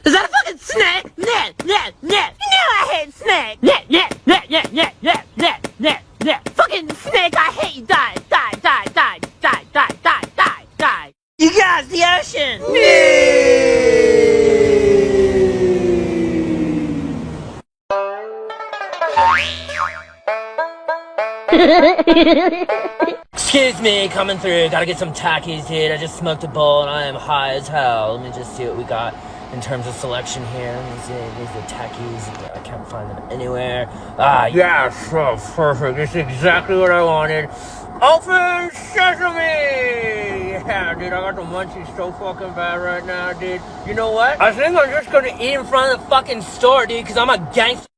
Is that a fucking snake? Yeah, yeah, yeah. You know I hate snake. Yeah, yeah, yeah, yeah, yeah, yeah, yeah, yeah, yeah. Fucking snake, I hate you. Die, die, die, die, die, die, die, die, die. You guys, the ocean. Excuse me, coming through. Gotta get some Takis, dude. I just smoked a bowl and I am high as hell. Let me just see what we got in terms of selection here. Let me see. These are Takis. I can't find them anywhere. Ah, yeah, so perfect. This is exactly what I wanted. Open sesame! Yeah, dude, I got the munchies so fucking bad right now, dude. You know what? I think I'm just gonna eat in front of the fucking store, dude, because I'm a gangster.